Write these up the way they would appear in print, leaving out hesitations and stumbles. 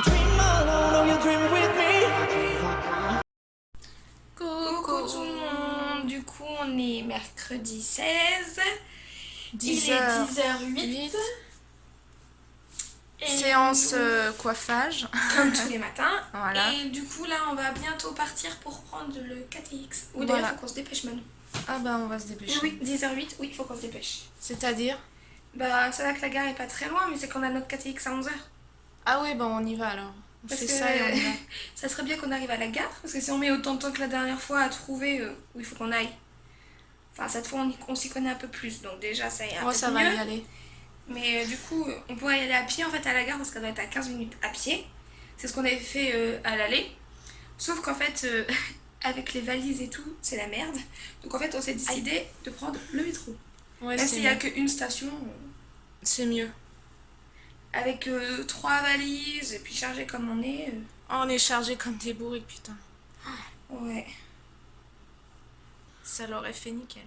Dream alone or you dream with me. Coucou tout le monde, du coup on est mercredi 16, il est 10h08 et séance coiffage comme tous les matins. Voilà. Et du coup là on va bientôt partir pour prendre le KTX. Ou Voilà. d'ailleurs faut qu'on se dépêche maintenant. Ah bah on va se dépêcher. Oui, 10h08, oui, faut qu'on se dépêche. C'est-à-dire? Bah ça va que la gare est pas très loin, mais c'est qu'on a notre KTX à 11h. Ah oui, bah on y va alors. On Parce fait que ça et on y va. ça serait bien qu'on arrive à la gare, parce que si on met autant de temps que la dernière fois à trouver où il faut qu'on aille, enfin cette fois on s'y connaît un peu plus, donc déjà ça y est un peu Ça mieux. va y aller. Mais du coup on pourrait y aller à pied en fait à la gare, parce qu'elle doit être à 15 minutes à pied. C'est ce qu'on avait fait à l'aller, sauf qu'en fait avec les valises et tout c'est la merde, donc en fait on s'est décidé de prendre le métro. Ouais, Même c'est s'il n'y a mieux. qu'une station, C'est mieux. avec 3 valises et puis chargé comme on est, Oh, on est chargé comme des bourriques, putain. ouais. Ça l'aurait fait nickel.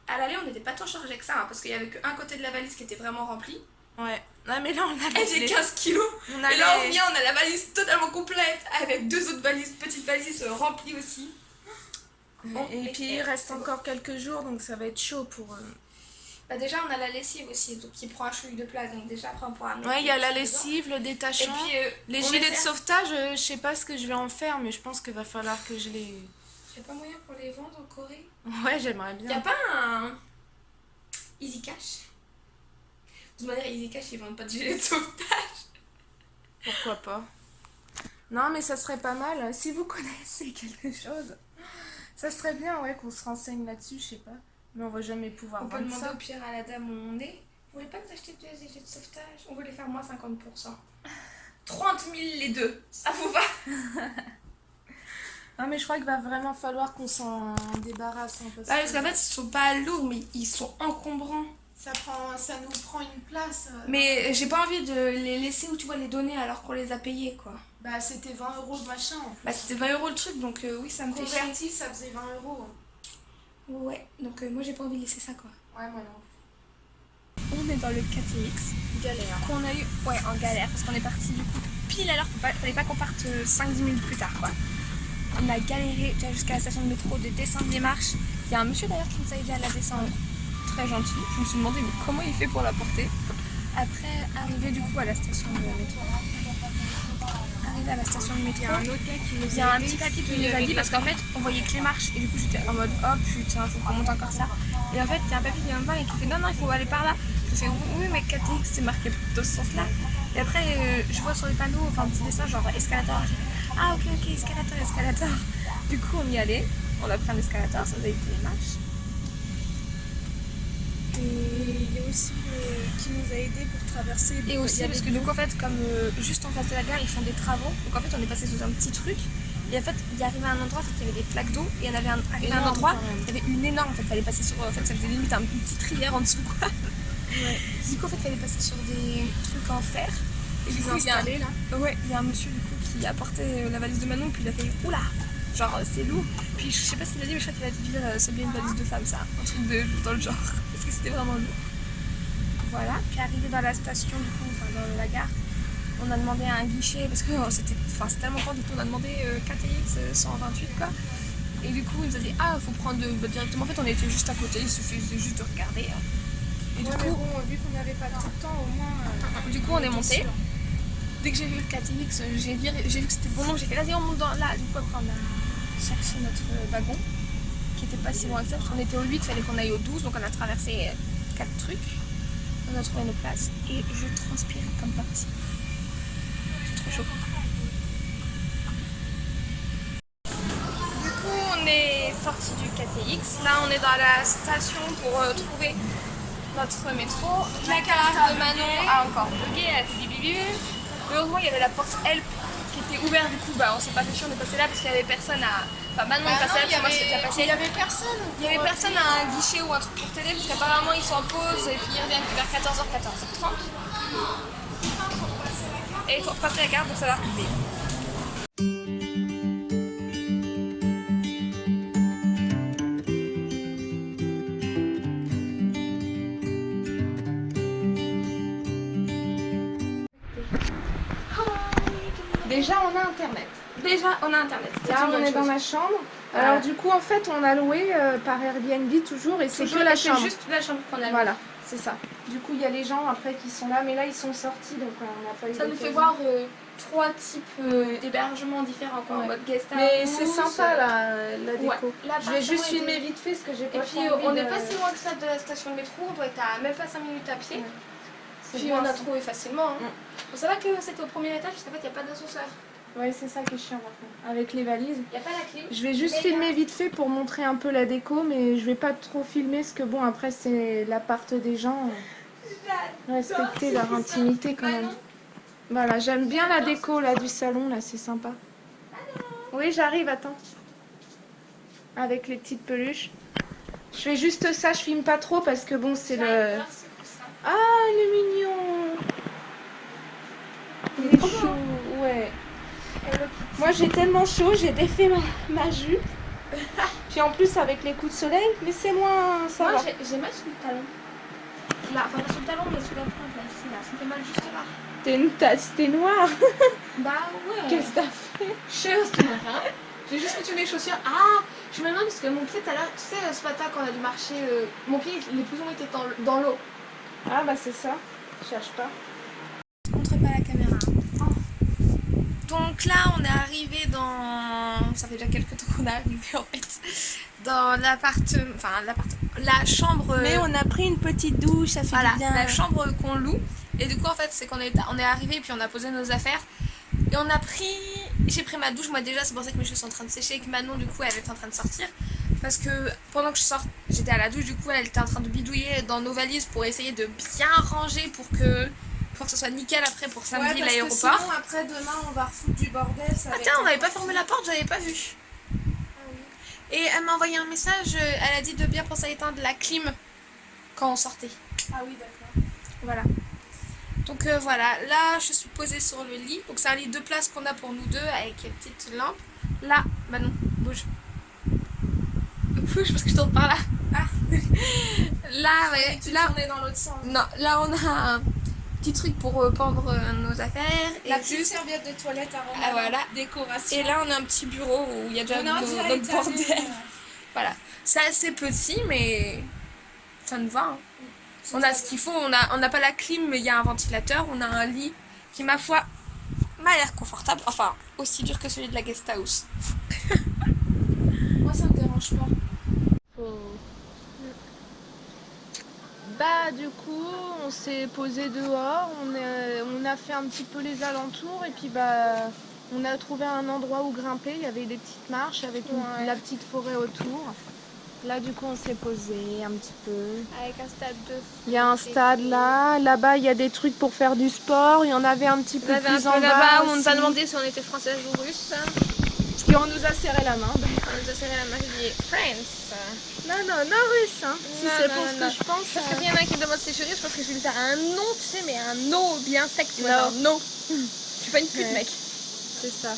À l'aller, on n'était pas tant chargé que ça, hein, parce qu'il y avait qu'un côté de la valise qui était vraiment rempli. Ouais. Ah mais là on a Elle faisait 15 kilos. On a Et là, on les- vient, on a la valise totalement complète, avec 2 autres valises, petites valises remplies aussi. Et puis il reste encore quelques jours, donc ça va être chaud pour... Bah déjà, on a la lessive aussi, donc qui prend un chouïa de place, donc déjà après on pourra mettre Ouais, il y a les la trucs dedans. lessive, le Et détachant. puis, Les on gilets de essaie- sauvetage, je sais pas ce que je vais en faire, mais je pense qu'il va falloir que je les... J'ai pas moyen pour les vendre en Corée. Ouais, j'aimerais Y a bien. pas un Easy Cash? De toute manière, Easy Cash, ils vendent pas de gilets de sauvetage. Pourquoi pas. Non, mais ça serait pas mal. Si vous connaissez quelque chose, ça serait bien, ouais, qu'on se renseigne là-dessus, je sais pas. Mais on va jamais pouvoir On peut vendre demander ça. au pire à la dame où on est. Vous voulez pas nous acheter 2 gilets de sauvetage? On veut les faire moins 50%. 30 000 les deux, ça vous va? Ah, mais je crois qu'il va vraiment falloir qu'on s'en débarrasse. Hein, Parce qu'en fait, ils sont pas lourds, mais ils sont encombrants. ça nous prend une place. Mais j'ai pas envie de les laisser où tu vois les donner alors qu'on les a payés, quoi. Bah, c'était 20 € le machin. En plus. Bah, c'était 20 € le truc, donc oui, ça me fait chier. Converti, ça faisait 20 €. Ouais, donc moi j'ai pas envie de laisser ça, quoi. Ouais, moi non. On est dans le KTX. Galère. Qu'on a eu, ouais, en galère, parce qu'on est parti du coup pile à l'heure, fallait pas qu'on parte 5-10 minutes plus tard, quoi. On a galéré déjà jusqu'à la station de métro de descendre les marches. Il y a un monsieur d'ailleurs qui nous a aidé à la descendre, très gentil. Je me suis demandé mais comment il fait pour la porter. Après, arrivé du coup à la station de métro. Arrivé à la station de métro, il y a un petit papier qui nous a dit, parce qu'en fait on voyait que les marches, et du coup j'étais en mode oh putain, faut qu'on monte encore ça. Et en fait, il y a un papier qui vient me voir et qui fait non, il faut aller par là. Je fais oui, mais KTX c'est marqué dans ce sens-là. Et après, je vois sur les panneaux, enfin un petit dessin genre escalator. J'ai fait, ah ok, escalator. Du coup, on y allait, on a pris un escalator, ça nous a été les marches. Et il y a aussi qui nous a aidés pour traverser. Et aussi parce que du coup en fait comme juste en face de la gare ils font des travaux, donc en fait on est passé sous un petit truc et en fait il y arrivait à un endroit, en fait, il y avait des flaques d'eau et il y en avait arrivé à un Énorme, endroit, quand même. il y avait une énorme, en fait fallait passer sur, en fait ça faisait limite une petite rivière en dessous, quoi. Ouais. Du coup en fait fallait passer sur des trucs en fer et du coup il y a installés là. ouais, il y a un monsieur du coup qui a porté la valise de Manon, puis il a fait oula, genre c'est lourd, puis je sais pas ce qu'il a dit mais je crois qu'il a dit c'est bien une valise de femme, ça, un truc dans le genre, parce que c'était vraiment lourd. Voilà, puis arrivé dans la station du coup, enfin dans la gare, on a demandé à un guichet, parce que c'était tellement grand, du coup on a demandé KTX 128 quoi. Et du coup il nous a dit ah faut prendre directement, en fait on était juste à côté, il suffisait juste de regarder. Et du Ouais, coup, mais bon, vu qu'on n'avait pas trop de temps, au moins. du coup on est monté. Dès que j'ai vu le KTX, j'ai vu que c'était bon nom, j'ai fait vas-y on monte là, du coup après on a cherché notre wagon, qui était pas si loin que ça, parce qu'on était au 8, il fallait qu'on aille au 12, donc on a traversé 4 trucs. On a trouvé nos places et je transpire comme pas possible. C'est trop chaud. Du coup, on est sorti du KTX. Là, on est dans la station pour trouver notre métro. La carte de Manon a encore bugué, elle a fait bibi. Heureusement, il y avait la porte Help qui était ouverte. Du coup, on s'est pas fait chier, on est passé là parce qu'il y avait personne à. Enfin, Manon est passée là, parce que moi je suis déjà passée. Il y avait personne. Il y avait personne à un guichet ou un truc pour télé parce qu'apparemment ils sont en pause et puis ils reviennent vers 14h, 14h30. Et il faut repasser la carte donc ça va couper. déjà on a internet. Déjà, on a internet. C'est Là une on bonne est dans chose. ma chambre. Voilà. Alors du coup en fait on a loué par Airbnb toujours et c'est Toujours, que la et c'est chambre. juste la chambre qu'on a. Voilà, c'est ça. Du coup il y a les gens après qui sont là mais là ils sont sortis donc on n'a pas eu Ça nous fait l'occasion. voir 3 types d'hébergements différents, quoi. En Ouais. mode guest house. Mais c'est sympa la déco. Ouais. Je vais juste filmer vite fait ce que j'ai pas Et puis trop envie on de- n'est pas si loin que ça de la station de métro, on doit être à même pas 5 minutes à pied. Ouais. C'est Puis bien, on a ça. trouvé facilement. Hein. Mm. Bon, ça va que c'était au premier étage parce qu'en fait il n'y a pas d'ascenseur. Ouais, c'est ça qui est chiant par contre. Avec les valises. Il n'y a pas la clim. Je vais juste Mais filmer vite fait pour montrer un peu la déco, mais je vais pas trop filmer parce que bon, après c'est l'appart des gens. Respecter leur intimité quand même. Voilà, j'aime bien la déco là du salon, là c'est sympa. Oui, j'arrive, attends. Avec les petites peluches. Je fais juste ça, je filme pas trop parce que bon, c'est le... Ah, il est mignon. Il est chaud, ouais. Moi j'ai tellement chaud, j'ai défait ma jupe. Puis en plus avec les coups de soleil, mais c'est moins... ça Moi va. j'ai mal sous le talon. Là, enfin pas sous le talon mais sous la pointe là, ici là. Ça me fait mal juste là. T'es une tasse, t'es noire. Bah ouais. Qu'est-ce que t'as fait? Je sais rien. J'ai juste foutu mes chaussures. Ah, je me demande parce que mon pied tout à l'heure, tu sais ce matin quand on a dû marcher, mon pied les plus longs étaient dans l'eau. Ah bah c'est ça, je cherche pas. Je montre pas la caméra. Donc là on est arrivé dans... Ça fait déjà quelques temps qu'on est arrivé en fait. Dans l'appartement... Enfin la chambre... Mais on a pris une petite douche, ça fait Voilà, du bien. la chambre qu'on loue. Et du coup en fait c'est qu'on est arrivé puis on a posé nos affaires. Et on a pris... J'ai pris ma douche moi déjà, c'est pour ça que mes cheveux sont en train de sécher et que Manon du coup elle était en train de sortir. Parce que pendant que j'étais à la douche, du coup elle était en train de bidouiller dans nos valises pour essayer de bien ranger pour que ce soit nickel après pour samedi l'aéroport. Sinon après demain on va refoutre du bordel. Ça Ah tiens, on n'avait pas fermé la porte, j'avais pas vu. Et elle m'a envoyé un message, elle a dit de bien penser à éteindre la clim quand on sortait. Ah oui d'accord. Voilà. Donc voilà, là je suis posée sur le lit. Donc c'est un lit de place qu'on a pour nous deux avec une petite lampe. Là, bah non, bouge. Bouge parce que je tourne par là. Ah. Là, ouais, là, on est dans l'autre sens. non, là on a un petit truc pour pendre nos affaires. Et La petite juste, serviette de toilette à ah, voilà. décoration. Et là on a un petit bureau où il y a déjà notre bordel. Voilà, c'est assez petit mais ça nous va. Hein. On a ce qu'il faut, on n'a pas la clim mais il y a un ventilateur, on a un lit qui ma foi m'a l'air confortable, enfin aussi dur que celui de la guest house. Moi ça me dérange pas. Bah du coup on s'est posé dehors, on a fait un petit peu les alentours et puis bah on a trouvé un endroit où grimper, il y avait des petites marches avec la petite forêt autour. Là du coup on s'est posé un petit peu. Avec un stade de... Il y a un stade là, là-bas il y a des trucs pour faire du sport, il y en avait un petit peu plus en bas là-bas où on nous a aussi. demandé si on était française ou russe. Puis on nous a serré la main. On nous a serré la main, j'ai dit France. Non, russe, hein. Si Non, c'est non, pour non, ce non. que je pense. Parce que s'il y en a un qui me demande si je suis russe, je pense que je vais lui faire un nom, tu sais, mais un no bien sec, tu vois, Non. un no. Je suis pas une pute, Ouais. mec. C'est ça.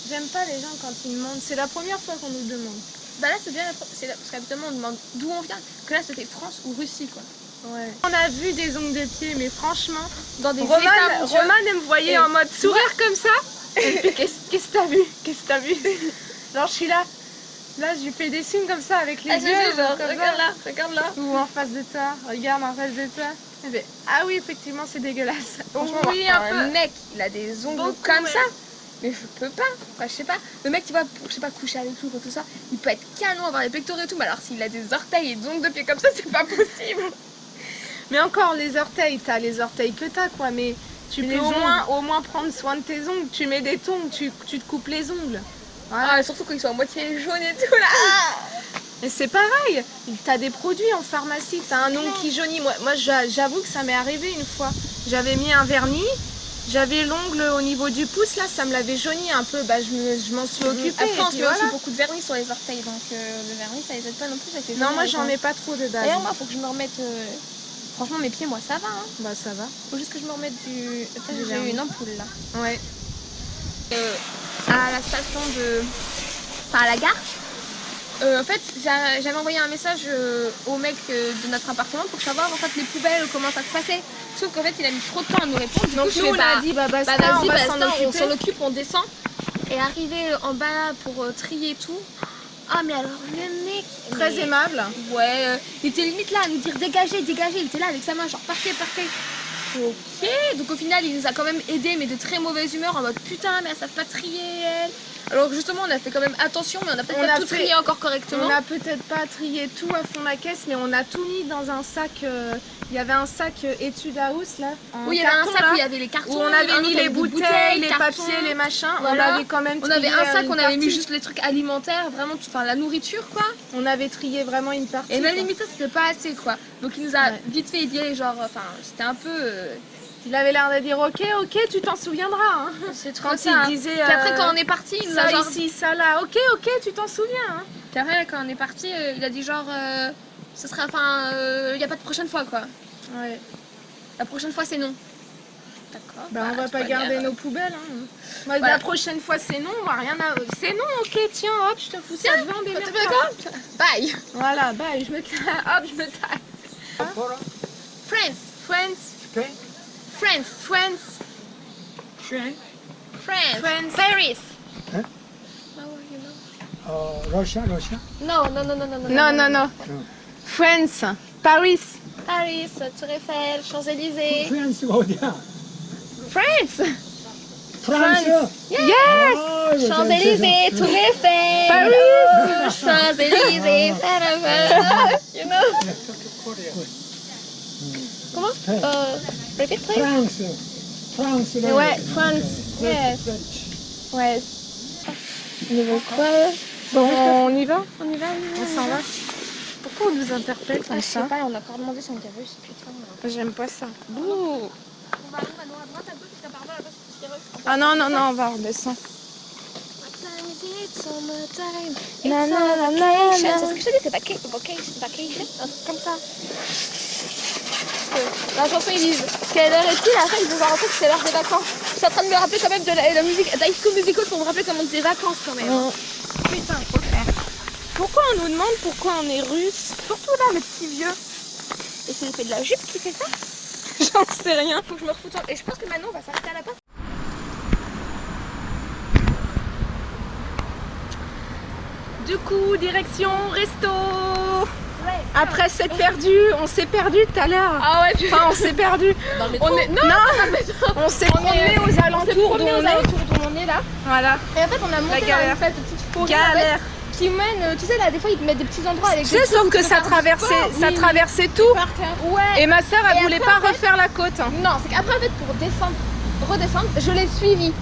J'aime pas les gens quand ils demandent. C'est la première fois qu'on nous demande. Bah là, c'est bien, parce qu'habituellement, on demande d'où on vient. Que là, c'était France ou Russie, quoi. Ouais. On a vu des ongles de pied, mais franchement, Dans des Roman, états mondiaux. elle me voyait Et en mode sourire comme ça. Elle me fait, qu'est-ce que t'as vu? Qu'est-ce que t'as vu? Alors je suis là. Là, je lui fais des signes comme ça avec les Ah, yeux. genre, comme regarde ça. là, regarde là. Ou en face de toi. Regarde en face de toi. Elle fait, ah oui, effectivement, c'est dégueulasse. Franchement, oui, un un peu. mec, il a des ongles Beaucoup, comme ouais. ça. Mais je peux pas. Enfin, je sais pas. Le mec, tu vois, pour, je sais pas, coucher avec tout, tout ça, il peut être canon, avoir les pectoraux et tout. Mais alors, s'il a des orteils et des ongles de pied comme ça, c'est pas possible. Mais encore, les orteils, t'as les orteils que t'as, quoi. Mais tu Les peux ongles. au moins prendre soin de tes ongles. Tu mets des tongs, tu te coupes les ongles. Voilà. Ah, surtout quand ils sont à moitié jaunes et tout là. Et c'est pareil, t'as des produits en pharmacie, t'as un ongle qui jaunit. Moi j'avoue que ça m'est arrivé une fois. J'avais mis un vernis, j'avais l'ongle au niveau du pouce, là, ça me l'avait jauni un peu. Bah, je m'en suis occupée. Après, on et se puis met voilà. aussi beaucoup de vernis sur les orteils, donc le vernis ça les aide pas non plus. Ça fait Non, jaune moi avec j'en un- mets pas trop de base. D'ailleurs, moi, faut que je me remette. Franchement, mes pieds, moi, ça va. Hein. Bah, ça va. Faut juste que je me remette du. Attends, Du j'ai vernis. une ampoule là. Ouais. À la station de. Enfin, à la gare. En fait, j'avais envoyé un message au mec de notre appartement pour savoir en fait les poubelles, comment ça se passait. Sauf qu'en fait, il a mis trop de temps à nous répondre. Du Donc coup, nous, on a dit, bah basta, on va s'en on occuper. s'en occupe, on descend. Et arrivé en bas pour trier tout. Ah, mais alors le mec. Très aimable. Ouais, il était limite là à nous dire dégagez, dégagez. Il était là avec sa main, genre partez, partez. Ok, donc au final, il nous a quand même aidé, mais de très mauvaise humeur, en mode putain, mais elles savent pas trier elle. Alors que justement, on a fait quand même attention, mais on a peut-être pas tout trié encore correctement. On n'a peut-être pas trié tout à fond la caisse, mais on a tout mis dans un sac. Il y avait un sac études house là. Oui, il y avait un sac où il y avait les cartons. Où on avait mis les bouteilles, les cartons. papiers, les machins. Voilà. On avait quand même trié. On avait un sac, on avait mis partie. juste les trucs alimentaires, vraiment, enfin la nourriture quoi. On avait trié vraiment une partie. Et même quoi. limite ça, c'était pas assez quoi. Donc il nous a vite fait dire, genre, enfin, c'était un peu. Il avait l'air de dire ok, tu t'en souviendras. Hein. C'est trop Quand ça. il disait. Puis après, quand on est parti, il nous a ça genre. ici, ça là. Ok, tu t'en souviens. Hein. Puis après, quand on est parti, il a dit genre, ce sera, enfin, il n'y a pas de prochaine fois quoi. Ouais. La prochaine fois c'est non. D'accord. Bah, on va tu pas vois garder bien. nos poubelles. Hein. Moi, Voilà. La prochaine fois c'est non, on va rien à. C'est non, ok, tiens, hop, je te fous ça devant des T'es d'accord? Bye. Voilà, bah je me hop, je me taille. Friends. Friends, Spain? Friends. friends, Friends. Friends. Paris. Hein? Russia? Non. non. Friends, Paris. Paris, Tour Eiffel, Champs-Élysées. France, go there. France. France! Yes. Oh, Champs-Élysées, Tour Eiffel. Paris. Champs-Élysées. You know. Comment? Repeat please. France, Ouais, France. Yes. Ouais. Bon, on y va? On s'en va. Pourquoi on nous interpelle Ah, comme je sais ça? pas, on a encore demandé si on était russe, putain. J'aime pas ça. Bouh. On va à droite, à gauche, jusqu'à par là, là-bas, c'est russe. Ah non, on va redescendre. Na, na, na, na, c'est ce que je te dis, c'est vacation, un truc comme ça. La chanson, ils disent quelle heure est-il? Après, ils vont voir en fait que c'est l'heure des vacances. Je suis en train de me rappeler quand même de la musique d'High School Musical pour me rappeler comment on disait vacances quand même. Putain, faut le faire. Pourquoi on nous demande pourquoi on est russe? Surtout là, le petit vieux. Et c'est le fait de la jupe qui fait ça? J'en sais rien. Faut que je me refoute. Et je pense que Manon va s'arrêter à la porte. Du coup, direction resto. Ouais. Après s'être perdu, on s'est perdu tout à l'heure. Ah ouais, Enfin, on s'est perdu. dans le métro. On est... Non, on s'est promené aux alentours d'où on est. d'où on est là. Voilà. Et en fait, on a monté dans galère. une espèce de petite forêt Galère. en fait, qui mène, tu sais là, des fois ils te mettent des petits endroits avec Tu sais, sauf que ça traversait tout. Ouais. Et ma sœur, elle Et voulait après, pas en fait- refaire la côte. Non, c'est qu'après en fait pour redescendre, je l'ai suivi.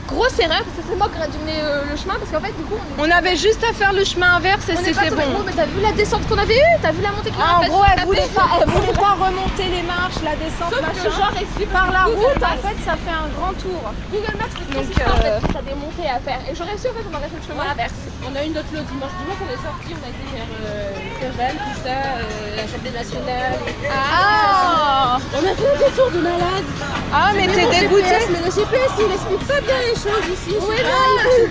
Grosse erreur parce que c'est moi qui aurais dû mener le chemin parce qu'en fait du coup On avait juste à faire le chemin inverse et on est pas c'était tombé. bon. Oh, mais t'as vu la descente qu'on avait eue? T'as vu la montée qu'on Ah, en a gros, elle voulait pas remonter les marches, la descente, Sauf que machin. genre suivi Par la Google route, en Maps. fait, ça fait un grand tour. Google Maps c'est Donc, très super, en fait, t'as des montées à faire. Et j'aurais su en fait on aurait fait le chemin inverse. On a eu notre lot dimanche. Dimanche, on est sorti, on a été vers Ferval, tout ça, l'Assemblée nationale. Ah, On a fait un détour de malade. ah mais t'es dégoûtée. Mais le GPS, il explique pas bien les choses ici. Oui,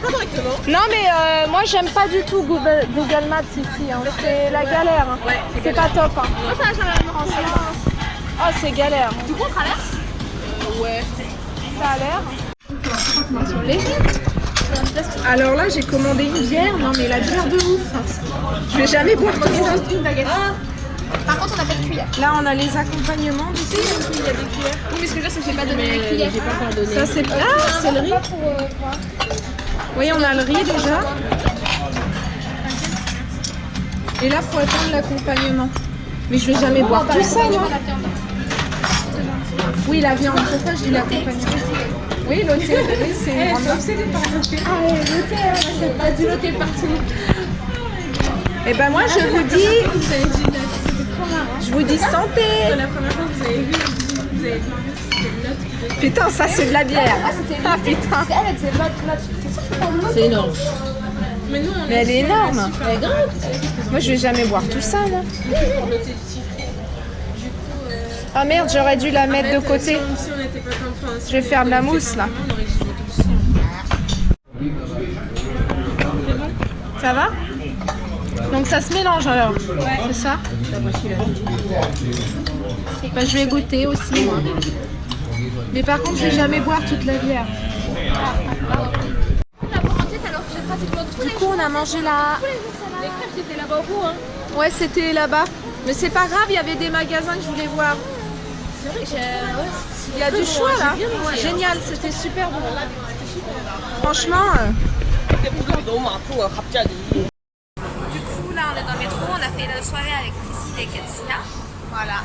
correctement. Non mais moi j'aime pas du tout Google Maps ici, hein. C'est la galère. Hein. Ouais, C'est pas top. Hein. Moi ça va jamais me rendre. Oh c'est galère. Du coup on traverse. Ouais. Ça a l'air. Alors là j'ai commandé une bière, non mais la bière de ouf. Je vais jamais boire tout ça. Par contre on a pas de cuillère. Là on a les accompagnements du coup. Il y a des cuillères. Oui mais ce que je veux dire c'est que j'ai pas donné la cuillère. J'ai pas encore donné. Ça c'est c'est le riz. Oui on a le riz déjà. Et là faut attendre l'accompagnement. Mais je vais jamais boire tout ça moi. Oui la viande, pourquoi je dis l'accompagnement? Oui l'hôtel, oui c'est une grande marque. Ah oui l'hôtel, c'est pas du l'hôtel partout. Et ben moi je vous dis santé. La première fois que vous avez vu, vous avez dit Putain ça c'est de la bière. Ah putain. Elle c'est votre c'est énorme. Mais nous, on Mais elle est énorme. Elle est grave. Moi je vais jamais boire tout ça là. Ah merde j'aurais dû la mettre de côté. Si on n'était pas comme Je vais faire de la mousse là. on aurait joué tout ça. Ça va? Donc ça se mélange alors, c'est ça? Bah, je vais goûter aussi moi. Mais par contre je vais jamais boire toute la bière. Du coup on a mangé là. Les crêpes, c'était là-bas au bout, hein. Ouais c'était là-bas. Mais c'est pas grave, il y avait des magasins que je voulais voir. C'est vrai que Il y a du choix là. Génial, c'était super bon. Franchement. Du coup, là, on est dans le métro, on a fait la soirée avec Priscille et Ketsia. Voilà.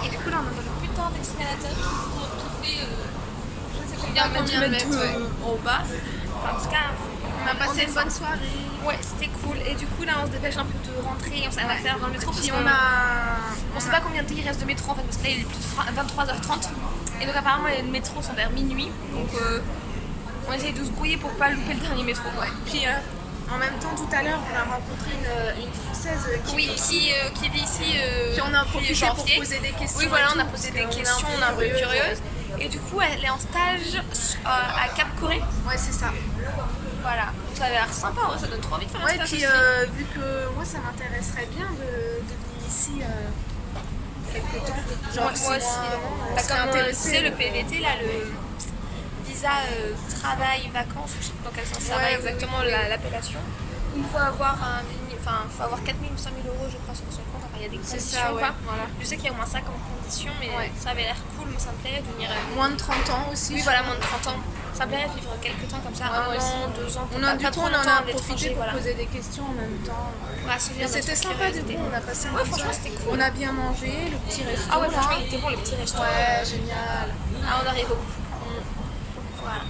Et du coup, là, on est dans le putain d'escalateur qui fait je ne sais combien de mètres au bas. Enfin, en tout cas, on a passé une bonne soirée. Ouais, c'était cool. Et du coup, là, on se dépêche un peu de rentrer. On va faire dans le métro. Puis on sait pas combien de temps il reste de métro en fait, parce que là, il est plus de 23h30. Et donc, apparemment, les métros sont vers minuit. Donc, on essaye de se brouiller pour pas louper le dernier métro. Ouais. Puis en même temps tout à l'heure on a rencontré une française qui Oui, qui vit ici. puis on a profité pour janvier. poser des questions. Oui, voilà, et on a tout, posé parce des qu'on est questions, on est un peu curieuse. Et du coup, elle est en stage à Cap Corée. Ouais c'est ça. Voilà, donc ça a l'air sympa, ouais, ça donne trop envie de faire un Ouais stage puis aussi. vu que moi ça m'intéresserait bien de venir ici quelque temps. Genre Moi 6 aussi. mois, Bah, on serait comme tu intéressé. sais, le PVT, là, le visa travail, vacances, je sais pas dans quel sens ça va Ouais, exactement l'appellation. Il faut avoir faut avoir 4 000 ou 5 000 euros, je crois, sur son compte. Enfin, il y a des C'est conditions, ça, ouais, quoi. voilà. Je sais qu'il y a au moins 50 conditions, mais ça avait l'air cool, moi ça me plairait de venir. Moins de 30 ans aussi. Oui, voilà, moins de 30 ans. Ça me plairait de vivre quelques temps comme ça, Ouais, moi un aussi. an, 2 ans. On a, du pas coup, trop on en longtemps a à l'étranger, profité pour voilà. poser des questions en même temps. Ouais, assouvir Mais notre c'était sympa du curiosité. coup, on a passé un Ouais, bon franchement, temps. c'était cool. On a bien mangé, le petit resto. Ah ouais, là. franchement, il était bon le petit restaurant. Ouais, génial. Ah, on arrive au bout. Voilà.